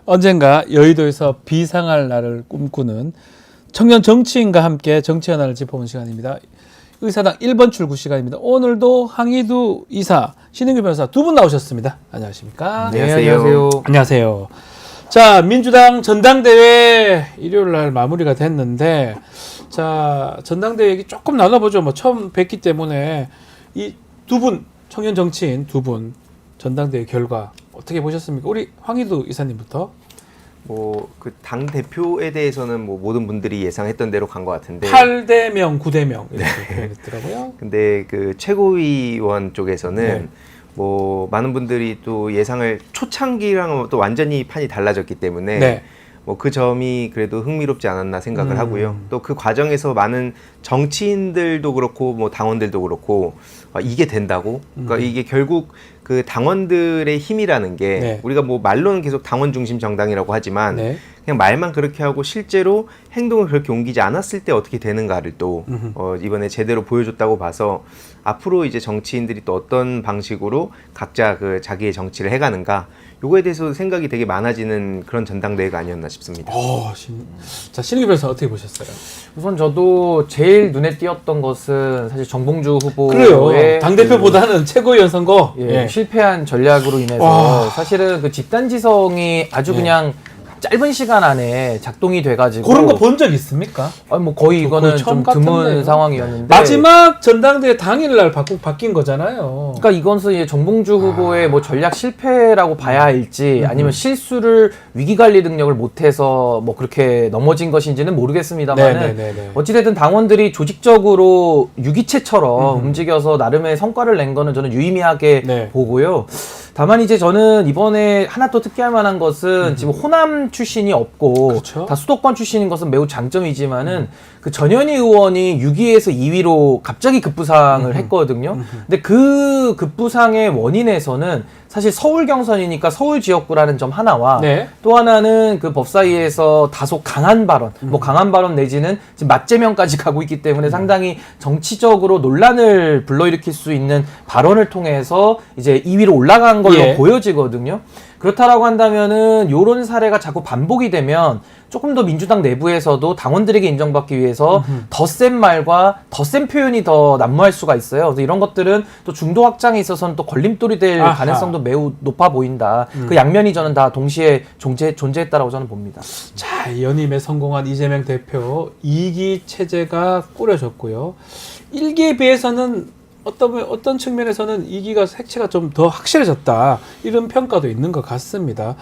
언젠가 여의도에서 비상할 날을 꿈꾸는 청년 정치인과 함께 정치 현안을 짚어보는 시간입니다. 의사당 1번 출구 시간입니다. 오늘도 황희두 이사, 신은규 변호사 두 분 나오셨습니다. 안녕하십니까? 네, 안녕하세요. 안녕하세요. 자, 민주당 전당대회 일요일 날 마무리가 됐는데, 자, 전당대회 얘기 조금 나눠보죠. 뭐 처음 뵙기 때문에 이 두 분, 청년 정치인 두 분 전당대회 결과 어떻게 보셨습니까? 우리 황희두 이사님부터. 그 당 대표에 대해서는 뭐 모든 분들이 예상했던 대로 간 것 같은데 8대 명, 9대 명 이렇게 표현했더라고요. 근데 그 최고위원 쪽에서는 네. 뭐 많은 분들이 또 예상을 초창기랑은 또 완전히 판이 달라졌기 때문에 네. 뭐 그 점이 그래도 흥미롭지 않았나 생각을 하고요. 또 그 과정에서 많은 정치인들도 그렇고 뭐 당원들도 그렇고 이게 된다고? 그러니까 이게 결국 그 당원들의 힘이라는 게 네. 우리가 뭐 말로는 계속 당원 중심 정당이라고 하지만 네. 그냥 말만 그렇게 하고 실제로 행동을 그렇게 옮기지 않았을 때 어떻게 되는가를 또 이번에 제대로 보여줬다고 봐서 앞으로 이제 정치인들이 또 어떤 방식으로 각자 그 자기의 정치를 해가는가 요거에 대해서 생각이 되게 많아지는 그런 전당대회가 아니었나 싶습니다. 자, 신은규 변호사 어떻게 보셨어요? 우선 저도 제일 눈에 띄었던 것은 사실 정봉주 그래요. 후보의 당대표보다는 최고위원 선거. 실패한 전략으로 인해서 와. 사실은 그 집단지성이 아주 그냥 짧은 시간 안에 작동이 돼가지고 그런 거 본 적 있습니까? 뭐 거의 이거는 거의 처음 좀 드문 같은데요. 상황이었는데 마지막 전당대회 당일날 바뀐 거잖아요. 그러니까 이것은 이제 정봉주 후보의 뭐 전략 실패라고 봐야 할지 아니면 실수를 위기관리 능력을 못해서 뭐 그렇게 넘어진 것인지는 모르겠습니다만은 네네네네. 어찌됐든 당원들이 조직적으로 유기체처럼 움직여서 나름의 성과를 낸 거는 저는 유의미하게 네. 보고요. 다만 이제 저는 이번에 하나 또 특기할 만한 것은 지금 호남 출신이 없고 그렇죠. 다 수도권 출신인 것은 매우 장점이지만은 그 전현희 의원이 6위에서 2위로 갑자기 급부상을 했거든요. 근데 그 급부상의 원인에서는 사실 서울 경선이니까 서울 지역구라는 점 하나와 네. 또 하나는 그 법사위에서 다소 강한 발언, 뭐 강한 발언 내지는 지금 맞제명까지 가고 있기 때문에 상당히 정치적으로 논란을 불러일으킬 수 있는 발언을 통해서 이제 2위로 올라간 걸로 보여지거든요. 그렇다라고 한다면은 요런 사례가 자꾸 반복이 되면 조금 더 민주당 내부에서도 당원들에게 인정받기 위해서 더 센 말과 더 센 표현이 더 난무할 수가 있어요. 그래서 이런 것들은 또 중도 확장에 있어서는 또 걸림돌이 될 가능성도 매우 높아 보인다. 그 양면이 저는 다 동시에 존재했다라고 저는 봅니다. 자, 연임에 성공한 이재명 대표 2기 체제가 꾸려졌고요. 1기에 비해서는 어떤 측면에서는 2기가 색채가 좀 더 확실해졌다. 이런 평가도 있는 것 같습니다.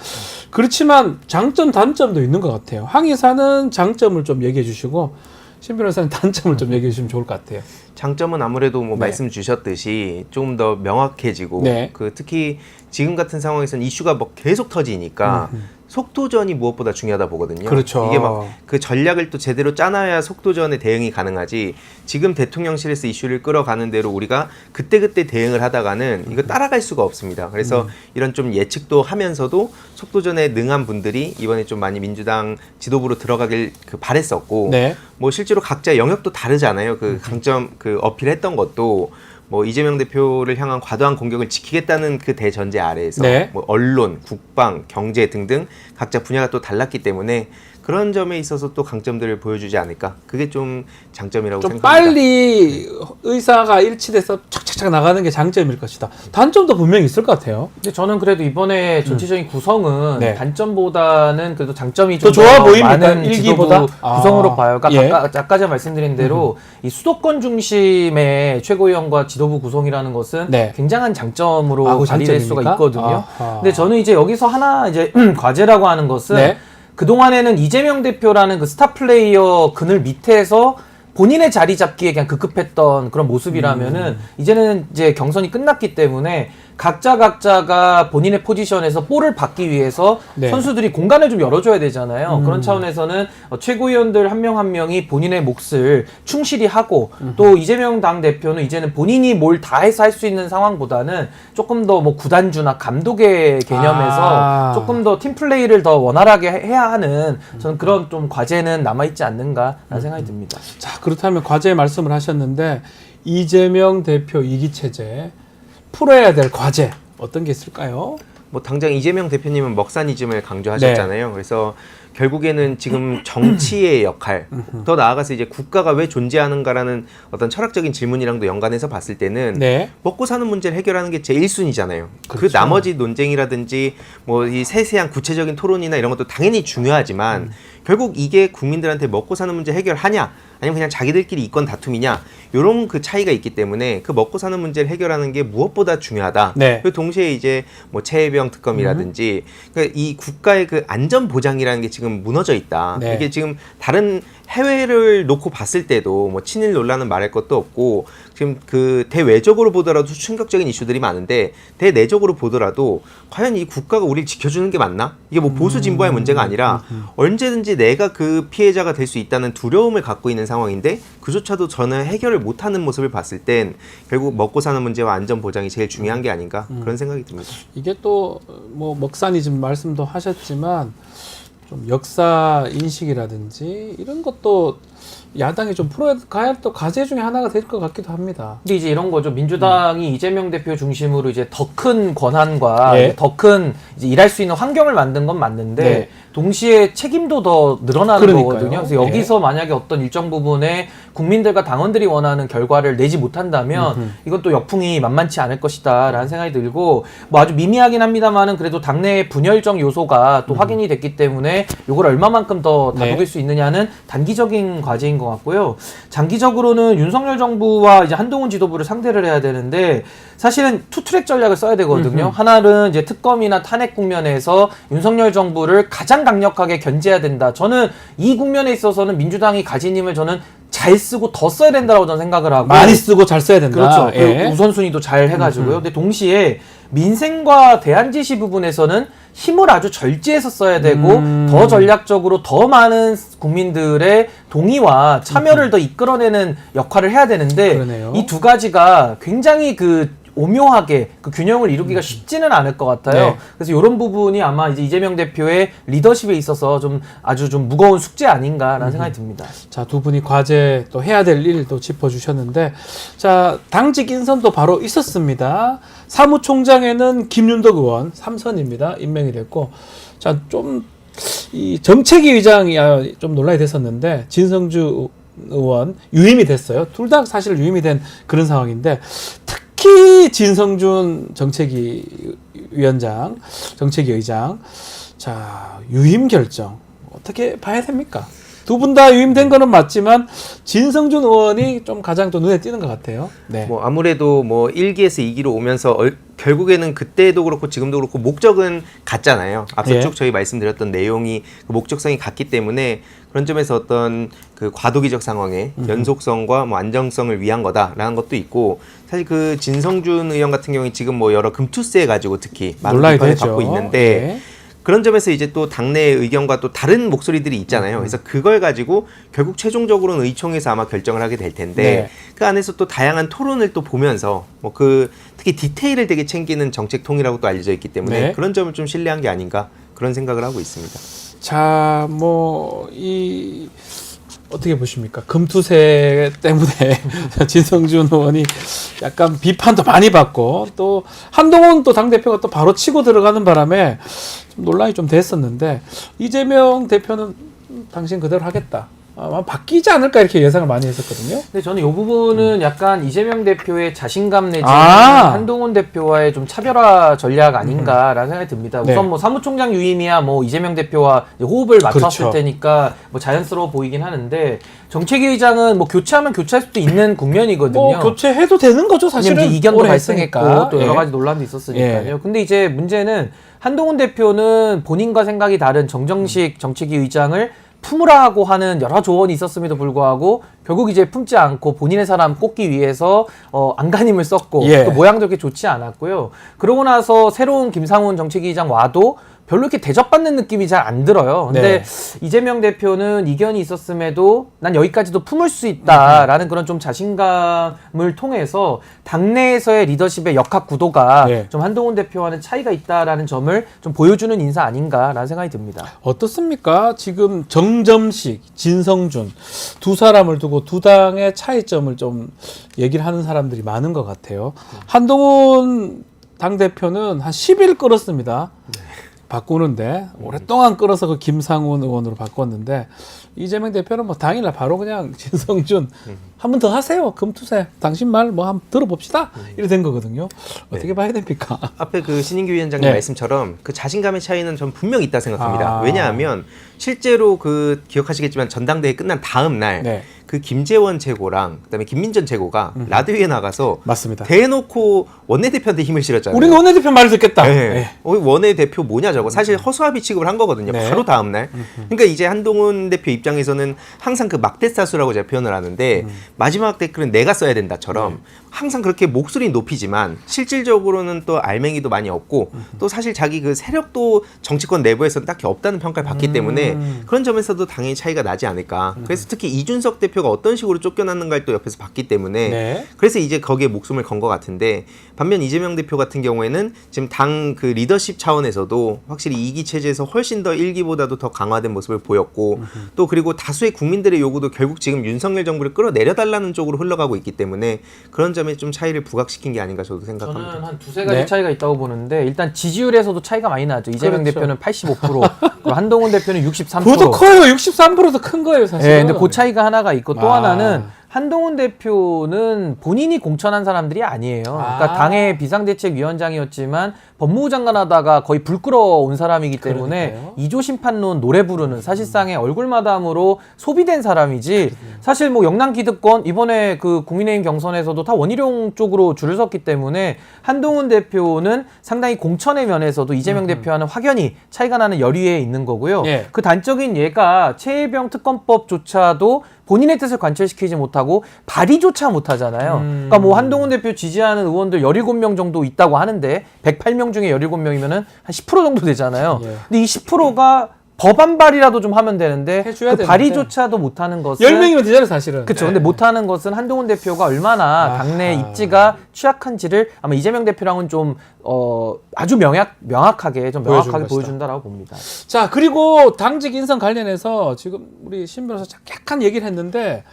그렇지만 장점, 단점도 있는 것 같아요. 황 이사는 장점을 좀 얘기해 주시고 신 변호사는 단점을 좀 얘기해 주시면 좋을 것 같아요. 장점은 아무래도 뭐 네. 말씀 주셨듯이 조금 더 명확해지고 네. 그 특히 지금 같은 상황에서는 이슈가 뭐 계속 터지니까 속도전이 무엇보다 중요하다 보거든요. 그렇죠. 이게 막 그 전략을 또 제대로 짜놔야 속도전에 대응이 가능하지. 지금 대통령실에서 이슈를 끌어가는 대로 우리가 그때그때 대응을 하다가는 이거 따라갈 수가 없습니다. 그래서 이런 좀 예측도 하면서도 속도전에 능한 분들이 이번에 좀 많이 민주당 지도부로 들어가길 바랬었고 네. 뭐 실제로 각자 영역도 다르잖아요. 그 강점 그 어필했던 것도 뭐 이재명 대표를 향한 과도한 공격을 지키겠다는 그 대전제 아래에서 네. 뭐 언론, 국방, 경제 등등 각자 분야가 또 달랐기 때문에 그런 점에 있어서 또 강점들을 보여주지 않을까. 그게 좀 장점이라고 좀 생각합니다. 빨리 의사가 일치돼서 착착착 나가는 게 장점일 것이다. 단점도 분명히 있을 것 같아요. 근데 저는 그래도 이번에 전체적인 구성은 네. 단점보다는 그래도 장점이 더 좀 좋아 보입니까? 많은 일기보다? 지도부 구성으로 봐요. 그러니까 예. 아까 제가 말씀드린 대로 이 수도권 중심의 최고위원과 지도부 구성이라는 것은 네. 굉장한 장점으로 그 발휘될 수가 장점입니까? 있거든요. 아하. 근데 저는 이제 여기서 하나 이제 과제라고 하는 것은 네. 그동안에는 이재명 대표라는 그 스타 플레이어 그늘 밑에서 본인의 자리 잡기에 그냥 급급했던 그런 모습이라면은 이제는 이제 경선이 끝났기 때문에 각자가 본인의 포지션에서 볼을 받기 위해서 네. 선수들이 공간을 좀 열어줘야 되잖아요. 그런 차원에서는 최고위원들 한 명 한 명이 본인의 몫을 충실히 하고 또 이재명 당대표는 이제는 본인이 뭘 다 해서 할 수 있는 상황보다는 조금 더 뭐 구단주나 감독의 개념에서 조금 더 팀플레이를 더 원활하게 해야 하는 저는 그런 좀 과제는 남아있지 않는가라는 생각이 듭니다. 자, 그렇다면 과제 말씀을 하셨는데 이재명 대표 2기 체제 풀어야 될 과제 어떤 게 있을까요? 뭐 당장 이재명 대표님은 먹사니즘을 강조하셨잖아요. 그래서 결국에는 지금 정치의 역할, 더 나아가서 이제 국가가 왜 존재하는가라는 어떤 철학적인 질문이랑도 연관해서 봤을 때는 네. 먹고 사는 문제를 해결하는 게 제 1순위잖아요. 그 그렇죠. 나머지 논쟁이라든지 뭐 이 세세한 구체적인 토론이나 이런 것도 당연히 중요하지만 결국 이게 국민들한테 먹고 사는 문제 해결하냐 아니면 그냥 자기들끼리 이권 다툼이냐 이런 그 차이가 있기 때문에 그 먹고 사는 문제를 해결하는 게 무엇보다 중요하다. 네. 그리고 동시에 이제 뭐 최혜병 특검이라든지 그러니까 이 국가의 그 안전 보장이라는 게 지금 무너져 있다. 네. 이게 지금 다른 해외를 놓고 봤을 때도 뭐 친일 논란은 말할 것도 없고 지금 그 대외적으로 보더라도 충격적인 이슈들이 많은데 대내적으로 보더라도 과연 이 국가가 우리를 지켜주는 게 맞나? 이게 뭐 보수 진보의 문제가 아니라 언제든지 내가 그 피해자가 될 수 있다는 두려움을 갖고 있는 상황인데 그조차도 저는 해결을 못하는 모습을 봤을 땐 결국 먹고 사는 문제와 안전 보장이 제일 중요한 게 아닌가 그런 생각이 듭니다. 이게 또 뭐 먹사니즘 말씀도 하셨지만 좀 역사 인식이라든지 이런 것도 야당이 좀 풀어가야 또 과제 중에 하나가 될 것 같기도 합니다. 근데 이제 이런 거죠. 민주당이 이재명 대표 중심으로 이제 더 큰 권한과 예. 더 큰 이제 일할 수 있는 환경을 만든 건 맞는데 네. 동시에 책임도 더 늘어나는 그러니까요. 거거든요. 그래서 예. 여기서 만약에 어떤 일정 부분에 국민들과 당원들이 원하는 결과를 내지 못한다면 이건 또 역풍이 만만치 않을 것이다라는 생각이 들고 뭐 아주 미미하긴 합니다만은 그래도 당내의 분열적 요소가 또 확인이 됐기 때문에 이걸 얼마만큼 더 다독일 네. 수 있느냐는 단기적인 과제인 것 같고요. 장기적으로는 윤석열 정부와 이제 한동훈 지도부를 상대를 해야 되는데 사실은 투트랙 전략을 써야 되거든요. 하나는 이제 특검이나 탄핵 국면에서 윤석열 정부를 가장 강력하게 견제해야 된다. 저는 이 국면에 있어서는 민주당이 가진 힘을 저는 잘 쓰고 더 써야 된다고 저는 생각을 하고 많이 쓰고 잘 써야 된다. 그렇죠. 예. 그리고 우선순위도 잘 해가지고요. 근데 동시에 민생과 대안제시 부분에서는 힘을 아주 절제해서 써야 되고 더 전략적으로 더 많은 국민들의 동의와 참여를 더 이끌어내는 역할을 해야 되는데 그러네요. 이 두 가지가 굉장히 그 오묘하게 그 균형을 이루기가 쉽지는 않을 것 같아요. 네. 그래서 이런 부분이 아마 이제 이재명 대표의 리더십에 있어서 좀 아주 좀 무거운 숙제 아닌가라는 생각이 듭니다. 자, 두 분이 과제 또 해야 될 일도 짚어주셨는데, 자, 당직 인선도 바로 있었습니다. 사무총장에는 김윤덕 의원 3선입니다. 임명이 됐고, 자, 좀 이 정책위 의장이 좀 논란이 됐었는데 진성주 의원 유임이 됐어요. 둘 다 사실 유임이 된 그런 상황인데 특히 진성준 정책위 위원장, 정책위 의장, 자, 유임 결정 어떻게 봐야 됩니까? 두 분 다 유임된 거는 맞지만 진성준 의원이 좀 가장 또 눈에 띄는 것 같아요. 네. 뭐 아무래도 뭐 1기에서 2기로 오면서 결국에는 그때도 그렇고 지금도 그렇고 목적은 같잖아요. 앞서 예. 쭉 저희 말씀드렸던 내용이 그 목적성이 같기 때문에 그런 점에서 어떤 그 과도기적 상황의 연속성과 뭐 안정성을 위한 거다라는 것도 있고 사실 그 진성준 의원 같은 경우에 지금 뭐 여러 금투세 가지고 특히 많은 논란이 비판을 되죠. 받고 있는데 예. 그런 점에서 이제 또 당내 의견과 또 다른 목소리들이 있잖아요. 그래서 그걸 가지고 결국 최종적으로는 의총에서 아마 결정을 하게 될 텐데 네. 그 안에서 또 다양한 토론을 또 보면서 뭐 그 특히 디테일을 되게 챙기는 정책통이라고 또 알려져 있기 때문에 네. 그런 점을 좀 신뢰한 게 아닌가 그런 생각을 하고 있습니다. 자, 뭐 이 어떻게 보십니까? 금투세 때문에 진성준 의원이 약간 비판도 많이 받고 또 한동훈 또 당대표가 또 바로 치고 들어가는 바람에 좀 논란이 좀 됐었는데 이재명 대표는 당신 그대로 하겠다. 아마 바뀌지 않을까 이렇게 예상을 많이 했었거든요. 근데 저는 이 부분은 약간 이재명 대표의 자신감 내지는 아. 한동훈 대표와의 좀 차별화 전략 아닌가라는 생각이 듭니다. 네. 우선 뭐 사무총장 유임이야 뭐 이재명 대표와 이제 호흡을 맞췄을 그렇죠. 테니까 뭐 자연스러워 보이긴 하는데 정책위 의장은 뭐 교체하면 교체할 수도 있는 국면이거든요. 뭐 교체해도 되는 거죠, 사실은. 왜냐면 이제 이견도 오래 발생했고 했으니까. 또 여러 예. 가지 논란도 있었으니까요. 예. 근데 이제 문제는 한동훈 대표는 본인과 생각이 다른 정정식 정책위 의장을 품으라고 하는 여러 조언이 있었음에도 불구하고 결국 이제 품지 않고 본인의 사람 꼽기 위해서 안간힘을 썼고 예. 또 모양도 그렇게 좋지 않았고요. 그러고 나서 새로운 김상훈 정책위 의장 와도 별로 이렇게 대접받는 느낌이 잘 안 들어요. 근데 이재명 대표는 이견이 있었음에도 난 여기까지도 품을 수 있다라는 그런 좀 자신감을 통해서 당내에서의 리더십의 역학 구도가 네. 좀 한동훈 대표와는 차이가 있다라는 점을 좀 보여주는 인사 아닌가라는 생각이 듭니다. 어떻습니까? 지금 정점식, 진성준 두 사람을 두고 두 당의 차이점을 좀 얘기를 하는 사람들이 많은 것 같아요. 한동훈 당 대표는 한 10일 끌었습니다. 바꾸는데 오랫동안 끌어서 그 김상훈 의원으로 바꿨는데 이재명 대표는 뭐 당일날 바로 그냥 진성준 한 번 더 하세요. 금투세. 당신 말 뭐 한번 들어봅시다. 이래 된 거거든요. 어떻게 봐야 됩니까? 앞에 그 신인규 위원장님 네. 말씀처럼 그 자신감의 차이는 전 분명히 있다 생각합니다. 아. 왜냐하면 실제로 그 기억하시겠지만 전당대회 끝난 다음 날 네. 그 김재원 최고랑 그다음에 김민전 최고가 라디오에 나가서 맞습니다. 대놓고 원내대표한테 힘을 실었잖아요. 우리는 원내대표 말을 듣겠다. 네. 네. 원내대표 뭐냐 저거 사실 허수아비 취급을 한 거거든요. 네. 바로 다음 날. 그러니까 이제 한동훈 대표 입장에서는 항상 그 막대사수라고 제가 표현을 하는데 마지막 댓글은 내가 써야 된다처럼 항상 그렇게 목소리 높이지만 실질적으로는 또 알맹이도 많이 없고 또 사실 자기 그 세력도 정치권 내부에서는 딱히 없다는 평가를 받기 때문에 그런 점에서도 당연히 차이가 나지 않을까. 그래서 특히 이준석 대표가 어떤 식으로 쫓겨났는가를 또 옆에서 봤기 때문에 네. 그래서 이제 거기에 목숨을 건 것 같은데 반면 이재명 대표 같은 경우에는 지금 당 그 리더십 차원에서도 확실히 2기 체제에서 훨씬 더 1기보다도 더 강화된 모습을 보였고 또 그리고 다수의 국민들의 요구도 결국 지금 윤석열 정부를 끌어내려달라는 쪽으로 흘러가고 있기 때문에 그런 점에 좀 차이를 부각시킨 게 아닌가 저도 생각합니다. 저는 한 두세 가지 네. 차이가 있다고 보는데 일단 지지율에서도 차이가 많이 나죠. 이재명 그렇죠. 대표는 85%, 그리고 한동훈 대표는 63%. 그것도 커요. 63%도 큰 거예요, 사실. 예, 근데 그 차이가 하나가 있고 또 아. 하나는 한동훈 대표는 본인이 공천한 사람들이 아니에요. 그러니까 아. 당의 비상대책위원장이었지만 법무부 장관 하다가 거의 불 끌어온 사람이기 때문에 그러니까요. 이조 심판론 노래 부르는 사실상의 얼굴마담으로 소비된 사람이지 사실 뭐 영남 기득권 이번에 그 국민의힘 경선에서도 다 원희룡 쪽으로 줄을 섰기 때문에 한동훈 대표는 상당히 공천의 면에서도 이재명 대표와는 확연히 차이가 나는 열의에 있는 거고요. 예. 그 단적인 예가 최혜병 특검법조차도 본인의 뜻을 관철시키지 못하고 발의조차 못하잖아요. 그러니까 뭐 한동훈 대표 지지하는 의원들 17명 정도 있다고 하는데 108명 중에 17명이면은 한 10% 정도 되잖아요. 예. 근데 이 10%가 법안 발의라도 좀 하면 되는데 해줘야 그 되는데. 발의조차도 못하는 것은 10명이면 되잖아요, 사실은. 그렇죠. 네. 근데 못하는 것은 한동훈 대표가 얼마나 당내 아하. 입지가 취약한지를 아마 이재명 대표랑은 좀 아주 명확하게 좀 보여준 명확하게 것이다. 보여준다라고 봅니다. 자, 그리고 당직 인선 관련해서 지금 우리 신 변호사 약간 얘기를 했는데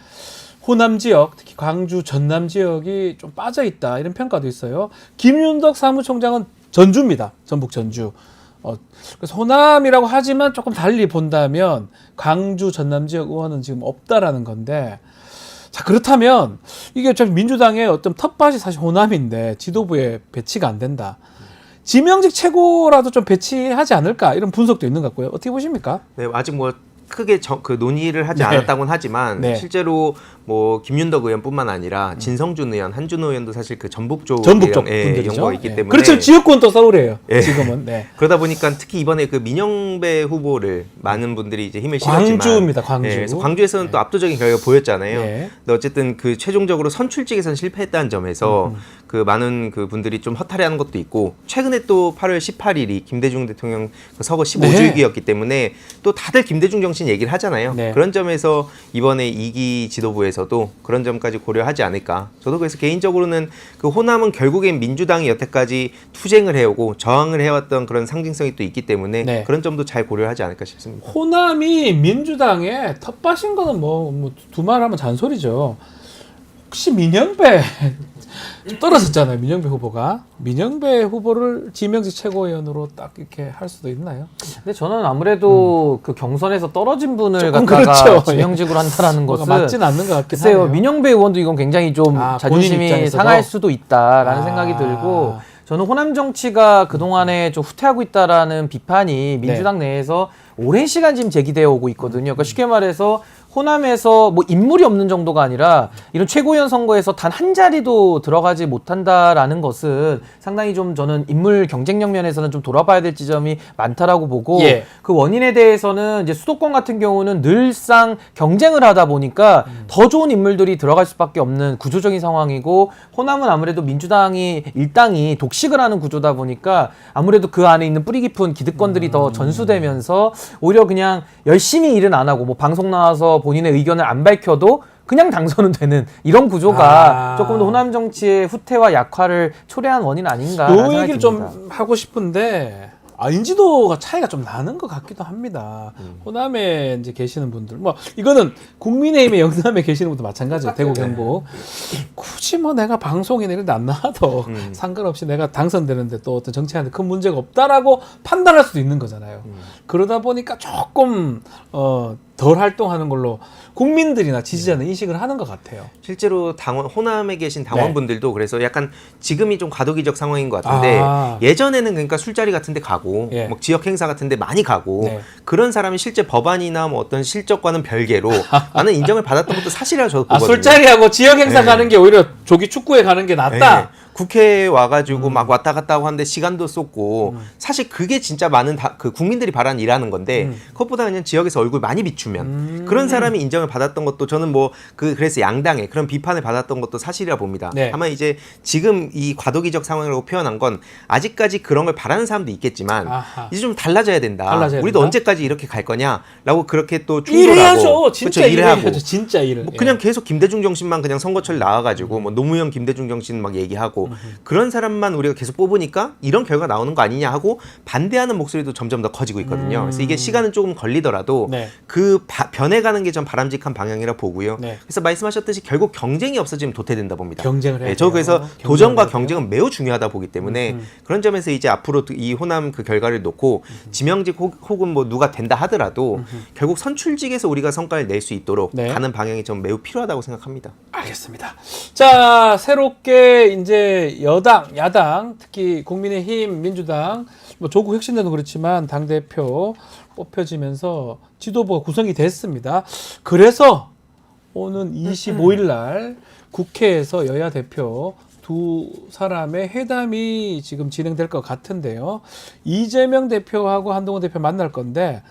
호남 지역, 특히 광주, 전남 지역이 좀 빠져 있다 이런 평가도 있어요. 김윤덕 사무총장은 전주입니다. 전북 전주. 그래서 호남이라고 하지만 조금 달리 본다면 광주, 전남 지역 의원은 지금 없다라는 건데, 자 그렇다면 이게 좀 민주당의 어떤 텃밭이 사실 호남인데 지도부에 배치가 안 된다. 지명직 최고라도 좀 배치하지 않을까 이런 분석도 있는 것 같고요. 어떻게 보십니까? 네, 아직 뭐 크게 그 논의를 하지 네. 않았다고는 하지만 네. 실제로 뭐 김윤덕 의원뿐만 아니라 진성준 의원, 한준호 의원도 사실 그 전북 쪽 전북 쪽 예, 분들이죠. 연구가 있기 예. 때문에 그렇죠. 지역구는 또 서울이에요. 예. 지금은. 네. 그러다 보니까 특히 이번에 그 민영배 후보를 많은 분들이 이제 힘을 실었지만 광주입니다. 광주. 예, 그래서 광주에서는 또 압도적인 결과가 보였잖아요. 예. 근데 어쨌든 그 최종적으로 선출직에선 실패했다는 점에서 그 많은 그 분들이 좀 허탈해하는 것도 있고 최근에 또 8월 18일이 김대중 대통령 그 서거 15주기였기 때문에 또 다들 김대중 정신 얘기를 하잖아요. 네. 그런 점에서 이번에 2기 지도부에서도 그런 점까지 고려하지 않을까. 저도 그래서 개인적으로는 그 호남은 결국엔 민주당이 여태까지 투쟁을 해오고 저항을 해왔던 그런 상징성이 또 있기 때문에 네. 그런 점도 잘 고려하지 않을까 싶습니다. 호남이 민주당의 텃밭인 거는 뭐 두 말 하면 잔소리죠. 혹시 민영배 좀 떨어졌잖아요. 민영배 후보가. 민영배 후보를 지명직 최고위원으로 딱 이렇게 할 수도 있나요? 근데 저는 아무래도 그 경선에서 떨어진 분을 조금 갖다가 그렇죠. 지명직으로 한다라는 뭐가 것은 맞진 않는 것 같긴 글쎄요. 하네요. 민영배 의원도 이건 굉장히 좀 본인 자존심이 입장에서도? 상할 수도 있다라는 아. 생각이 들고 저는 호남 정치가 그동안에 좀 후퇴하고 있다라는 비판이 민주당 내에서 오랜 시간 지금 제기되어 오고 있거든요. 그러니까 쉽게 말해서 호남에서 뭐 인물이 없는 정도가 아니라 이런 최고위원 선거에서 단 한 자리도 들어가지 못한다라는 것은 상당히 좀 저는 인물 경쟁력 면에서는 좀 돌아봐야 될 지점이 많다라고 보고 예. 그 원인에 대해서는 이제 수도권 같은 경우는 늘상 경쟁을 하다 보니까 더 좋은 인물들이 들어갈 수밖에 없는 구조적인 상황이고 호남은 아무래도 민주당이 일당이 독식을 하는 구조다 보니까 아무래도 그 안에 있는 뿌리 깊은 기득권들이 더 전수되면서 오히려 그냥 열심히 일은 안 하고 뭐 방송 나와서 본인의 의견을 안 밝혀도 그냥 당선은 되는 이런 구조가 조금 더 호남 정치의 후퇴와 약화를 초래한 원인 아닌가. 요 얘기를 좀 하고 싶은데 인지도가 차이가 좀 나는 것 같기도 합니다. 호남에 이제 계시는 분들, 뭐 이거는 국민의힘의 영남에 계시는 분도 마찬가지예요. 대구 경북. 굳이 뭐 내가 방송이나 이런 데 안 나와도 상관없이 내가 당선되는데 또 어떤 정치하는데 큰 문제가 없다라고 판단할 수도 있는 거잖아요. 그러다 보니까 조금 덜 활동하는 걸로 국민들이나 지지자는 인식을 하는 것 같아요. 실제로 호남에 계신 당원분들도 그래서 약간 지금이 좀 과도기적 상황인 것 같은데 예전에는 그러니까 술자리 같은 데 가고 뭐 지역 행사 같은 데 많이 가고 그런 사람이 실제 법안이나 뭐 어떤 실적과는 별개로 나는 인정을 받았던 것도 사실이라고 저도 보거든요. 술자리하고 지역 행사 가는 게 오히려 조기 축구에 가는 게 낫다. 국회에 와가지고 막 왔다 갔다 하고 하는데 시간도 쏟고 사실 그게 진짜 많은 그 국민들이 바라는 일하는 건데 그것보다 그냥 지역에서 얼굴 많이 비추면 그런 사람이 인정을 받았던 것도 저는 뭐 그래서 양당에 그런 비판을 받았던 것도 사실이라 봅니다. 다만 이제 지금 이 과도기적 상황이라고 표현한 건 아직까지 그런 걸 바라는 사람도 있겠지만 이제 좀 달라져야 된다. 우리도 언제까지 이렇게 갈 거냐라고 그렇게 또 충돌하고 일해야죠. 진짜 그렇죠, 일해야죠. 진짜 일을. 뭐 그냥 계속 김대중 정신만 그냥 선거철 나와가지고 뭐 노무현 김대중 정신 막 얘기하고 그런 사람만 우리가 계속 뽑으니까 이런 결과 나오는 거 아니냐 하고 반대하는 목소리도 점점 더 커지고 있거든요. 그래서 이게 시간은 조금 걸리더라도 그 변해가는 게 좀 바람직한 방향이라 보고요. 그래서 말씀하셨듯이 결국 경쟁이 없어지면 도태된다 봅니다. 경쟁을 해야 저 그래서 도전과 경쟁은 매우 중요하다 보기 때문에 그런 점에서 이제 앞으로 이 호남 그 결과를 놓고 지명직 혹은 뭐 누가 된다 하더라도 결국 선출직에서 우리가 성과를 낼 수 있도록 가는 방향이 좀 매우 필요하다고 생각합니다. 알겠습니다. 자, 새롭게 이제 여당, 야당, 특히 국민의힘, 민주당, 뭐 조국 혁신당도 그렇지만 당대표 뽑혀지면서 지도부가 구성이 됐습니다. 그래서 오는 25일 날 국회에서 여야 대표 두 사람의 회담이 지금 진행될 것 같은데요. 이재명 대표하고 한동훈 대표 만날 건데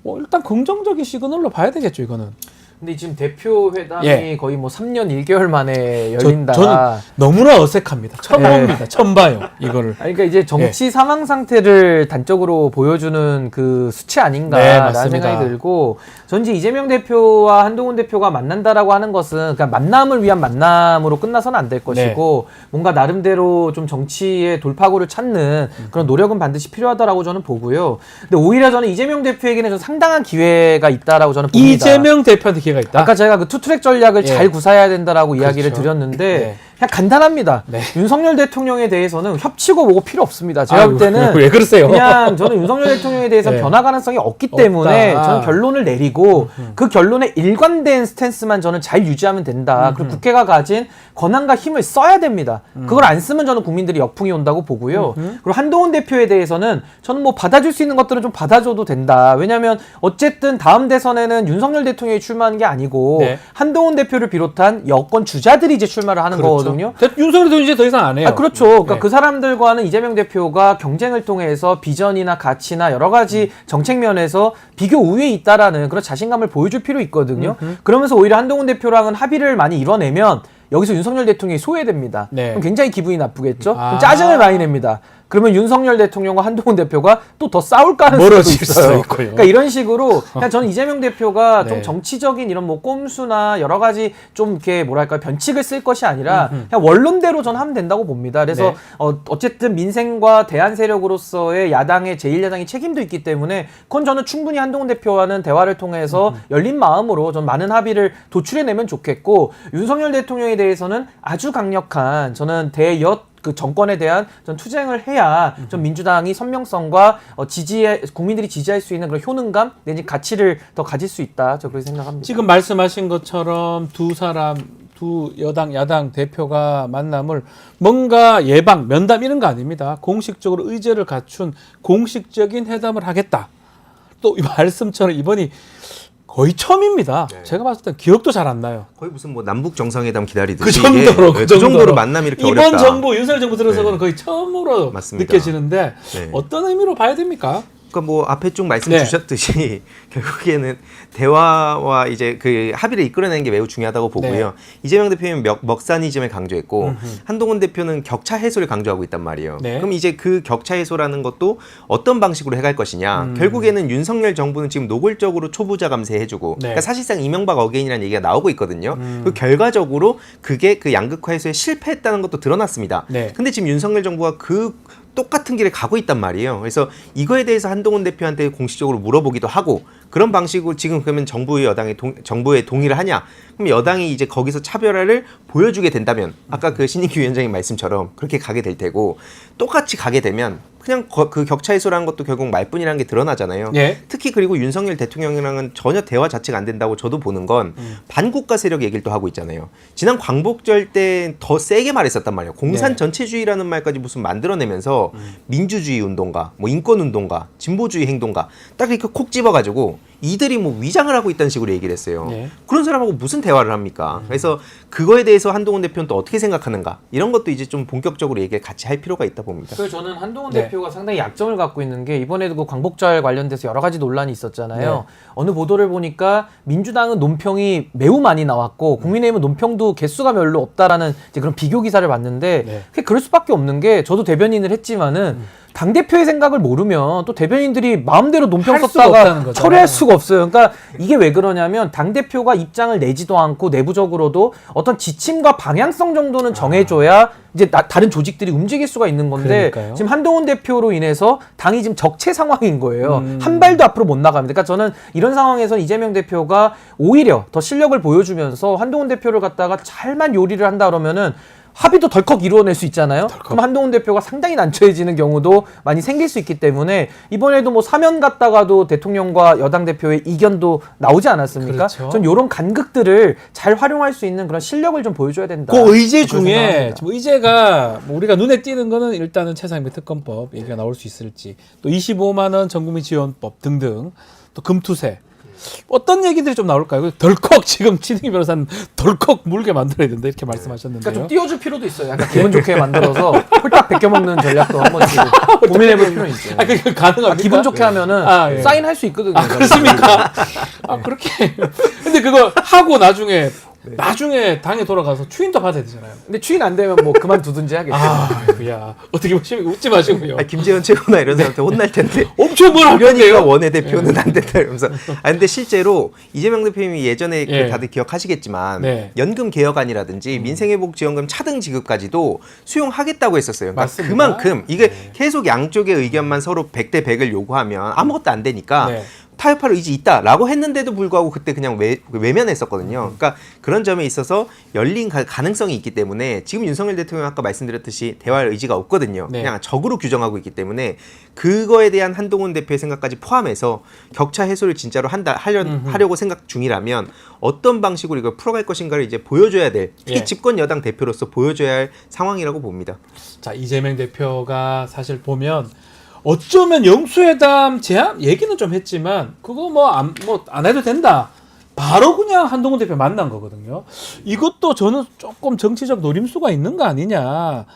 일단 긍정적인 시그널로 봐야 되겠죠, 이거는. 근데 지금 대표 회담이 거의 뭐 3년 1개월 만에 열린다. 저는 너무나 어색합니다. 처음 봅니다. 처음 봐요, 이거를. 그러니까 이제 정치 상황 상태를 단적으로 보여주는 그 수치 아닌가라는 생각이 들고, 전 이제 이재명 대표와 한동훈 대표가 만난다라고 하는 것은 그냥 만남을 위한 만남으로 끝나서는 안 될 것이고, 뭔가 나름대로 좀 정치의 돌파구를 찾는 그런 노력은 반드시 필요하다라고 저는 보고요. 근데 오히려 저는 이재명 대표에게는 좀 상당한 기회가 있다라고 저는 봅니다. 이재명 대표한테 기회가 있다. 아까 제가 그 투트랙 전략을 잘 구사해야 된다라고 이야기를 드렸는데 그냥 간단합니다. 윤석열 대통령에 대해서는 협치고 뭐고 필요 없습니다. 제가 볼 때는 왜 그러세요? 그냥 저는 윤석열 대통령에 대해서 변화 가능성이 없기 때문에 저는 결론을 내리고 그 결론에 일관된 스탠스만 저는 잘 유지하면 된다. 그리고 국회가 가진 권한과 힘을 써야 됩니다. 그걸 안 쓰면 저는 국민들이 역풍이 온다고 보고요. 그리고 한동훈 대표에 대해서는 저는 뭐 받아줄 수 있는 것들은 좀 받아줘도 된다. 왜냐하면 어쨌든 다음 대선에는 윤석열 대통령이 출마하는 게 아니고 한동훈 대표를 비롯한 여권 주자들이 이제 출마를 하는 거거든요. 윤석열 대통령 이제 더 이상 안 해요. 그렇죠. 그러니까 그 사람들과는 이재명 대표가 경쟁을 통해서 비전이나 가치나 여러 가지 정책 면에서 비교 우위에 있다라는 그런 자신감을 보여줄 필요 있거든요. 그러면서 오히려 한동훈 대표랑은 합의를 많이 이뤄내면 여기서 윤석열 대통령이 소외됩니다. 그럼 굉장히 기분이 나쁘겠죠. 그럼 짜증을 많이 냅니다. 그러면 윤석열 대통령과 한동훈 대표가 또 더 싸울 가능성도 있어요. 그러니까 이런 식으로 그냥 저는 이재명 대표가 좀 정치적인 이런 뭐 꼼수나 여러 가지 좀 이렇게 뭐랄까 변칙을 쓸 것이 아니라 그냥 원론대로 저는 하면 된다고 봅니다. 그래서 어쨌든 민생과 대안 세력으로서의 야당의 제1야당의 책임도 있기 때문에 그건 저는 충분히 한동훈 대표와는 대화를 통해서 열린 마음으로 좀 많은 합의를 도출해내면 좋겠고, 윤석열 대통령에 대해서는 아주 강력한 저는 대여 그 정권에 대한 전 투쟁을 해야 좀 민주당이 선명성과 국민들이 지지할 수 있는 그런 효능감 내지 가치를 더 가질 수 있다. 저 그렇게 생각합니다. 지금 말씀하신 것처럼 두 여당, 야당 대표가 만남을 뭔가 면담 이런 거 아닙니다. 공식적으로 의제를 갖춘 공식적인 회담을 하겠다. 또 이 말씀처럼 이번이 거의 처음입니다. 제가 봤을 때 기억도 잘 안 나요. 거의 무슨 뭐 남북 정상회담 기다리듯이 그 정도로 만남이 이렇게 이번 어렵다. 정부 윤석열 정부 들어서는 거의 처음으로 맞습니다. 느껴지는데 어떤 의미로 봐야 됩니까? 그러니까 뭐 앞에 쭉 말씀 주셨듯이 결국에는 대화와 이제 그 합의를 이끌어내는 게 매우 중요하다고 보고요. 이재명 대표는 먹사니즘을 강조했고 한동훈 대표는 격차 해소를 강조하고 있단 말이에요. 그럼 이제 그 격차 해소라는 것도 어떤 방식으로 해갈 것이냐. 결국에는 윤석열 정부는 지금 노골적으로 초부자 감세해주고 그러니까 사실상 이명박 어게인이라는 얘기가 나오고 있거든요. 그 결과적으로 그게 그 양극화 해소에 실패했다는 것도 드러났습니다. 근데 지금 윤석열 정부가 그 똑같은 길에 가고 있단 말이에요. 그래서 이거에 대해서 한동훈 대표한테 공식적으로 물어보기도 하고 그런 방식으로 지금 그러면 정부의 여당이 정부에 동의를 하냐? 그럼 여당이 이제 거기서 차별화를 보여주게 된다면 아까 그 신인규 위원장님 말씀처럼 그렇게 가게 될 테고 똑같이 가게 되면 그냥 그 격차 해소라는 것도 결국 말뿐이라는 게 드러나잖아요. 예. 특히 그리고 윤석열 대통령이랑은 전혀 대화 자체가 안 된다고 저도 보는 건 반국가 세력 얘기를 또 하고 있잖아요. 지난 광복절 때 더 세게 말했었단 말이에요. 공산 네. 전체주의라는 말까지 무슨 만들어내면서 민주주의 운동가, 뭐 인권 운동가, 진보주의 행동가 딱 이렇게 콕 집어가지고 이들이 뭐 위장을 하고 있다는 식으로 얘기를 했어요. 네. 그런 사람하고 무슨 대화를 합니까? 그래서 그거에 대해서 한동훈 대표는 또 어떻게 생각하는가? 이런 것도 이제 좀 본격적으로 얘기를 같이 할 필요가 있다 봅니다. 그래서 저는 한동훈 네. 대표가 상당히 약점을 갖고 있는 게 이번에도 그 광복절 관련돼서 여러 가지 논란이 있었잖아요. 네. 어느 보도를 보니까 민주당은 논평이 매우 많이 나왔고 국민의힘은 논평도 개수가 별로 없다라는 이제 그런 비교 기사를 봤는데 네. 그게 그럴 수밖에 없는 게 저도 대변인을 했지만은 당대표의 생각을 모르면 또 대변인들이 마음대로 논평 할 수가 썼다가 없다는 거잖아요. 철회할 수가 없어요. 그러니까 이게 왜 그러냐면 당대표가 입장을 내지도 않고 내부적으로도 어떤 지침과 방향성 정도는 정해줘야 이제 다른 조직들이 움직일 수가 있는 건데 그러니까요. 지금 한동훈 대표로 인해서 당이 지금 적체 상황인 거예요. 한 발도 앞으로 못 나갑니다. 그러니까 저는 이런 상황에서 이재명 대표가 오히려 더 실력을 보여주면서 한동훈 대표를 갖다가 잘만 요리를 한다 그러면은 합의도 덜컥 이루어낼 수 있잖아요. 그럼 한동훈 대표가 상당히 난처해지는 경우도 많이 생길 수 있기 때문에 이번에도 뭐 사면 갔다가도 대통령과 여당 대표의 이견도 나오지 않았습니까? 그렇죠. 전 이런 간극들을 잘 활용할 수 있는 그런 실력을 좀 보여줘야 된다. 그 의제 그런 중에 생각합니다. 뭐 의제가 뭐 우리가 눈에 띄는 거는 일단은 최상위 특검법 얘기가 나올 수 있을지 또 25만 원 전국민 지원법 등등 또 금투세 어떤 얘기들이 좀 나올까요? 덜컥 지금 치딩 변호사는 덜컥 물게 만들어야 된다 이렇게 말씀하셨는데요. 그러니까 좀 띄워줄 필요도 있어요. 약간 기분 좋게 만들어서 홀딱 벗겨먹는 전략도 한 번씩 고민해볼 필요는 있어요. 아, 그게 가능합니까? 기분 좋게 하면은 예. 사인할 수 있거든요. 아, 그렇습니까? 아, 그렇게. 근데 그거 하고 나중에 당에 돌아가서 추인도 받아야 되잖아요. 근데 추인 안 되면 뭐 그만두든지 하겠죠. 야 어떻게 보시면 웃지 마시고요. 김재현 최고나 이런 사람한테 혼날 텐데. 엄청 뭐라 그러니까 그러는데요? 원내대표는 안 된다 이러면서. 근데 실제로 이재명 대표님이 예전에 예. 그 다들 기억하시겠지만 네. 연금 개혁안이라든지 민생회복지원금 차등 지급까지도 수용하겠다고 했었어요. 그러니까 맞습니다. 그만큼 이게 계속 양쪽의 의견만 서로 100대 100을 요구하면 아무것도 안 되니까 네. 타협할 의지 있다라고 했는데도 불구하고 그때 그냥 외면했었거든요. 그러니까 그런 점에 있어서 열린 가능성이 있기 때문에 지금 윤석열 대통령 아까 말씀드렸듯이 대화할 의지가 없거든요. 네. 그냥 적으로 규정하고 있기 때문에 그거에 대한 한동훈 대표의 생각까지 포함해서 격차 해소를 진짜로 하려고 생각 중이라면 어떤 방식으로 이걸 풀어갈 것인가를 이제 보여줘야 될 특히 예. 집권 여당 대표로서 보여줘야 할 상황이라고 봅니다. 자, 이재명 대표가 사실 보면 어쩌면 영수회담 제안 얘기는 좀 했지만 그거 뭐 안 해도 된다. 바로 그냥 한동훈 대표 만난 거거든요. 이것도 저는 조금 정치적 노림수가 있는 거 아니냐.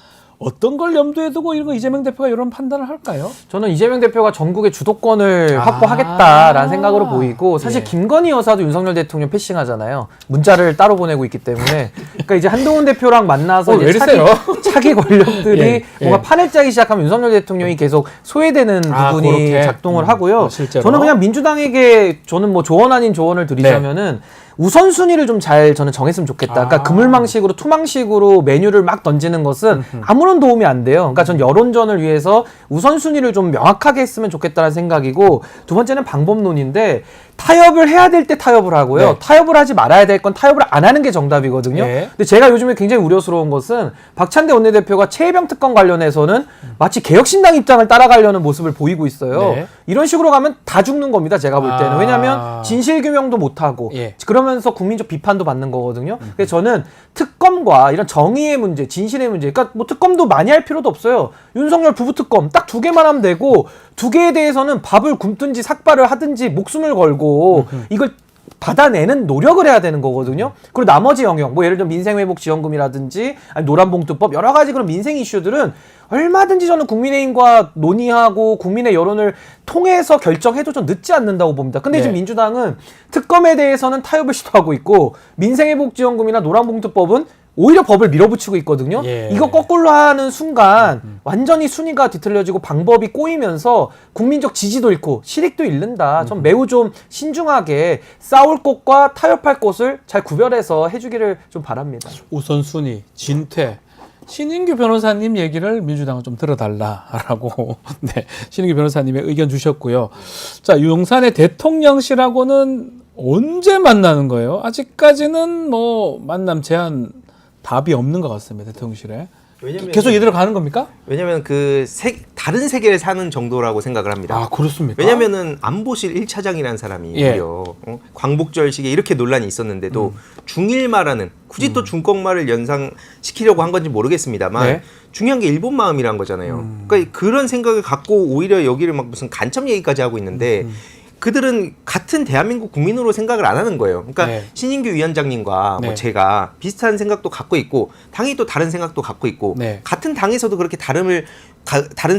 어떤 걸 염두에 두고 이런 거 이재명 대표가 이런 판단을 할까요? 저는 이재명 대표가 전국의 주도권을 확보하겠다라는 생각으로 보이고 사실 예. 김건희 여사도 윤석열 대통령 패싱하잖아요. 문자를 따로 보내고 있기 때문에 그러니까 이제 한동훈 대표랑 만나서 왜 이제 이러세요? 차기 권력들이 예, 뭔가 예. 판을 짜기 시작하면 윤석열 대통령이 계속 소외되는 부분이 그렇게? 작동을 하고요. 실제로? 저는 그냥 민주당에게 저는 뭐 조언 아닌 조언을 드리자면은 우선순위를 좀 잘 저는 정했으면 좋겠다. 그러니까 그물망식으로 투망식으로 메뉴를 막 던지는 것은 아무런 도움이 안 돼요. 그러니까 전 여론전을 위해서 우선순위를 좀 명확하게 했으면 좋겠다는 생각이고 두 번째는 방법론인데 타협을 해야 될 때 타협을 하고요. 네. 타협을 하지 말아야 될 건 타협을 안 하는 게 정답이거든요. 네. 근데 제가 요즘에 굉장히 우려스러운 것은 박찬대 원내대표가 최혜병 특검 관련해서는 마치 개혁신당 입장을 따라가려는 모습을 보이고 있어요. 네. 이런 식으로 가면 다 죽는 겁니다. 제가 볼 때는. 왜냐하면 진실규명도 못하고 예. 그러면서 국민적 비판도 받는 거거든요. 그래서 저는 특검과 이런 정의의 문제, 진실의 문제, 그러니까 뭐 특검도 많이 할 필요도 없어요. 윤석열 부부 특검 딱 2개만 하면 되고 2개에 대해서는 밥을 굶든지 삭발을 하든지 목숨을 걸고 이걸 받아내는 노력을 해야 되는 거거든요. 그리고 나머지 영역, 뭐 예를 들면 민생회복지원금이라든지 아니 노란봉투법 여러 가지 그런 민생 이슈들은 얼마든지 저는 국민의힘과 논의하고 국민의 여론을 통해서 결정해도 좀 늦지 않는다고 봅니다. 근데 네. 지금 민주당은 특검에 대해서는 타협을 시도하고 있고 민생회복지원금이나 노란봉투법은 오히려 법을 밀어붙이고 있거든요. 예. 이거 거꾸로 하는 순간 완전히 순위가 뒤틀려지고 방법이 꼬이면서 국민적 지지도 잃고 실익도 잃는다. 전 매우 좀 신중하게 싸울 것과 타협할 것을 잘 구별해서 해주기를 좀 바랍니다. 우선순위, 진퇴 신인규 변호사님 얘기를 민주당은 좀 들어달라라고 네, 신인규 변호사님의 의견 주셨고요. 자, 용산의 대통령실하고는 언제 만나는 거예요? 아직까지는 뭐 만남 제한 답이 없는 것 같습니다. 대통령실에. 계속 이대로 가는 겁니까? 왜냐면 다른 세계를 사는 정도라고 생각을 합니다. 아, 그렇습니까? 왜냐면은 안보실 1차장이라는 사람이 예. 광복절식에 이렇게 논란이 있었는데도 중일말하는 굳이 또 중국말을 연상시키려고 한 건지 모르겠습니다만 네. 중요한 게 일본 마음이란 거잖아요. 그러니까 그런 생각을 갖고 오히려 여기를 막 무슨 간첩 얘기까지 하고 있는데 그들은 같은 대한민국 국민으로 생각을 안 하는 거예요. 그러니까 네. 신인규 위원장님과 네. 뭐 제가 비슷한 생각도 갖고 있고 당이 또 다른 생각도 갖고 있고 네. 같은 당에서도 그렇게 다른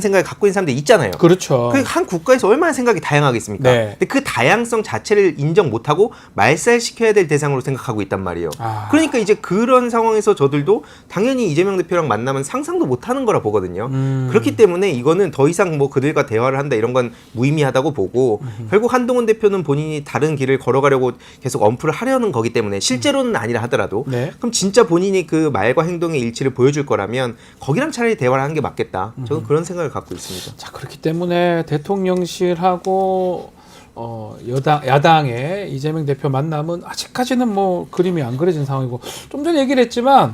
생각을 갖고 있는 사람들이 있잖아요. 그렇죠. 그 한 국가에서 얼마나 생각이 다양하겠습니까? 네. 근데 그 다양성 자체를 인정 못하고 말살시켜야 될 대상으로 생각하고 있단 말이에요. 아. 그러니까 이제 그런 상황에서 저들도 당연히 이재명 대표랑 만나면 상상도 못하는 거라 보거든요. 그렇기 때문에 이거는 더 이상 뭐 그들과 대화를 한다 이런 건 무의미하다고 보고 결국 한동훈 대표는 본인이 다른 길을 걸어가려고 계속 엄프를 하려는 거기 때문에 실제로는 아니라 하더라도 네. 그럼 진짜 본인이 그 말과 행동의 일치를 보여줄 거라면 거기랑 차라리 대화를 하는 게 맞겠다. 저는 그런 생각을 갖고 있습니다. 자, 그렇기 때문에 대통령실하고 야당의 이재명 대표 만남은 아직까지는 뭐 그림이 안 그려진 상황이고 좀 전에 얘기를 했지만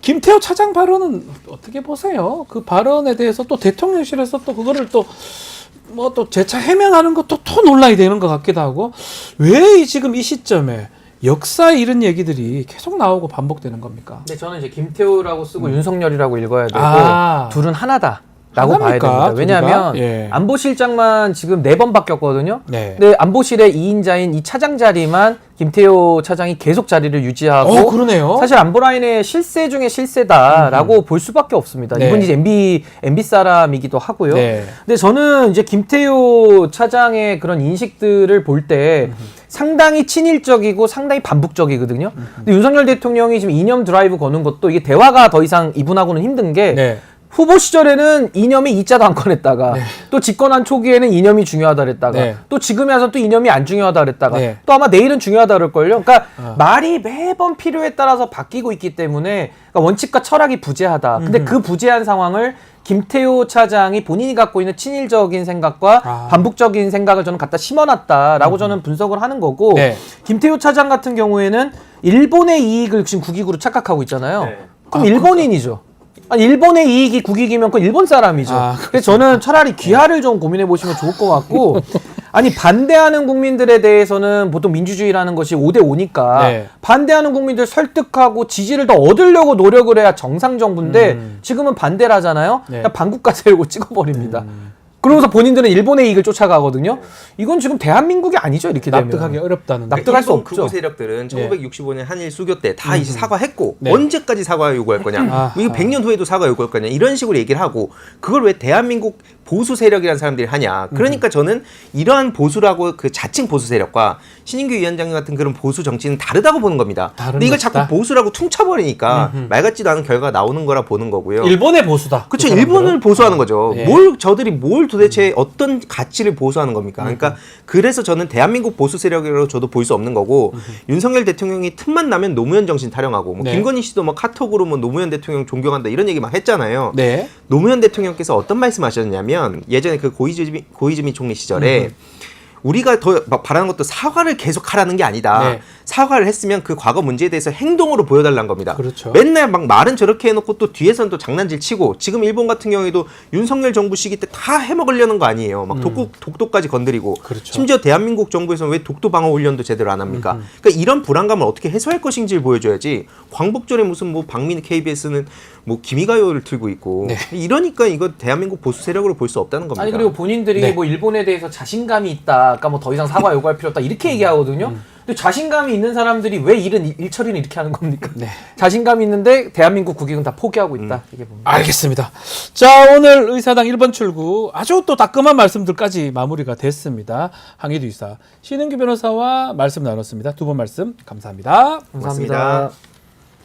김태호 차장 발언은 어떻게 보세요? 그 발언에 대해서 또 대통령실에서 또 그거를 또 뭐 또 재차 해명하는 것도 또 논란이 되는 것 같기도 하고 왜 지금 이 시점에 역사 이런 얘기들이 계속 나오고 반복되는 겁니까? 근데 저는 이제 김태우라고 쓰고 윤석열이라고 읽어야 되고 아. 둘은 하나다. 라고 봐야 하나입니까? 됩니다. 왜냐하면 둘이가? 예. 안보실장만 지금 4번 바뀌었거든요. 네. 근데 안보실의 2인자인 이 차장 자리만 김태호 차장이 계속 자리를 유지하고 그러네요. 사실 안보라인의 실세 중에 실세다라고 볼 수밖에 없습니다. 네. 이분이 이제 MB 사람이기도 하고요. 네. 근데 저는 이제 김태호 차장의 그런 인식들을 볼 때 상당히 친일적이고 상당히 반북적이거든요. 근데 윤석열 대통령이 지금 이념 드라이브 거는 것도 이게 대화가 더 이상 이분하고는 힘든 게 네. 후보 시절에는 이념이 이자도 안 꺼냈다가 또 집권한 초기에는 이념이 중요하다 그랬다가 네. 또 지금에 와서 또 이념이 안 중요하다 그랬다가 네. 또 아마 내일은 중요하다 그럴걸요. 그러니까 말이 매번 필요에 따라서 바뀌고 있기 때문에 그러니까 원칙과 철학이 부재하다. 근데 그 부재한 상황을 김태호 차장이 본인이 갖고 있는 친일적인 생각과 반북적인 생각을 저는 갖다 심어놨다라고 저는 분석을 하는 거고 네. 김태호 차장 같은 경우에는 일본의 이익을 지금 국익으로 착각하고 있잖아요. 네. 그럼 일본인이죠. 아니, 일본의 이익이 국익이면 그건 일본 사람이죠. 그래서 저는 차라리 귀하를 좀 고민해 보시면 좋을 것 같고, 아니 반대하는 국민들에 대해서는 보통 민주주의라는 것이 5대5니까 네. 반대하는 국민들 설득하고 지지를 더 얻으려고 노력을 해야 정상 정부인데 지금은 반대를 하잖아요. 네. 그냥 반국가 세우고 찍어버립니다. 그러면서 본인들은 일본의 이익을 쫓아가거든요. 이건 지금 대한민국이 아니죠, 이렇게 되면. 납득하기 어렵다는 납득할 수 일본 없죠. 극우 세력들은 1965년 한일 수교 때 다 이제 사과했고 네. 언제까지 사과 요구할 거냐? 이거 100년 후에도 사과 요구할 거냐? 이런 식으로 얘기를 하고 그걸 왜 대한민국 보수 세력이라는 사람들이 하냐? 그러니까 저는 이러한 보수라고 그 자칭 보수 세력과 신인규 위원장 같은 그런 보수 정치는 다르다고 보는 겁니다. 근데 이걸 것이다? 자꾸 보수라고 퉁쳐버리니까 말 같지도 않은 결과가 나오는 거라 보는 거고요. 일본의 보수다. 그렇죠. 그 사람들은. 일본을 보수하는 거죠. 예. 저들이 뭘 도대체 어떤 가치를 보수하는 겁니까? 그러니까 그래서 저는 대한민국 보수 세력이라고 저도 볼 수 없는 거고 윤석열 대통령이 틈만 나면 노무현 정신 타령하고 뭐 네. 김건희 씨도 뭐 카톡으로 뭐 노무현 대통령 존경한다 이런 얘기 막 했잖아요. 네. 노무현 대통령께서 어떤 말씀하셨냐면 예전에 그 고이즈미 총리 시절에 우리가 더 바라는 것도 사과를 계속 하라는 게 아니다. 네. 사과를 했으면 그 과거 문제에 대해서 행동으로 보여달라는 겁니다. 그렇죠. 맨날 막 말은 저렇게 해놓고 또 뒤에서는 또 장난질 치고 지금 일본 같은 경우에도 윤석열 정부 시기 때 다 해먹으려는 거 아니에요. 막 독도까지 건드리고 그렇죠. 심지어 대한민국 정부에서는 왜 독도 방어 훈련도 제대로 안 합니까? 그러니까 이런 불안감을 어떻게 해소할 것인지를 보여줘야지 광복절에 무슨 뭐 박민 KBS는 뭐 기미가요를 틀고 있고 네. 이러니까 이거 대한민국 보수 세력으로 볼 수 없다는 겁니다. 아니 그리고 본인들이 네. 뭐 일본에 대해서 자신감이 있다. 아까 뭐 더 이상 사과 요구할 필요 없다. 이렇게 얘기하거든요. 근데 자신감이 있는 사람들이 왜 일 처리는 이렇게 하는 겁니까? 네. 자신감이 있는데 대한민국 국익은 다 포기하고 있다. 이게 봅니다. 알겠습니다. 자, 오늘 의사당 1번 출구 아주 또 따끔한 말씀들까지 마무리가 됐습니다. 항의도 이사 신은규 변호사와 말씀 나눴습니다. 두 번 말씀 감사합니다. 감사합니다. 고맙습니다.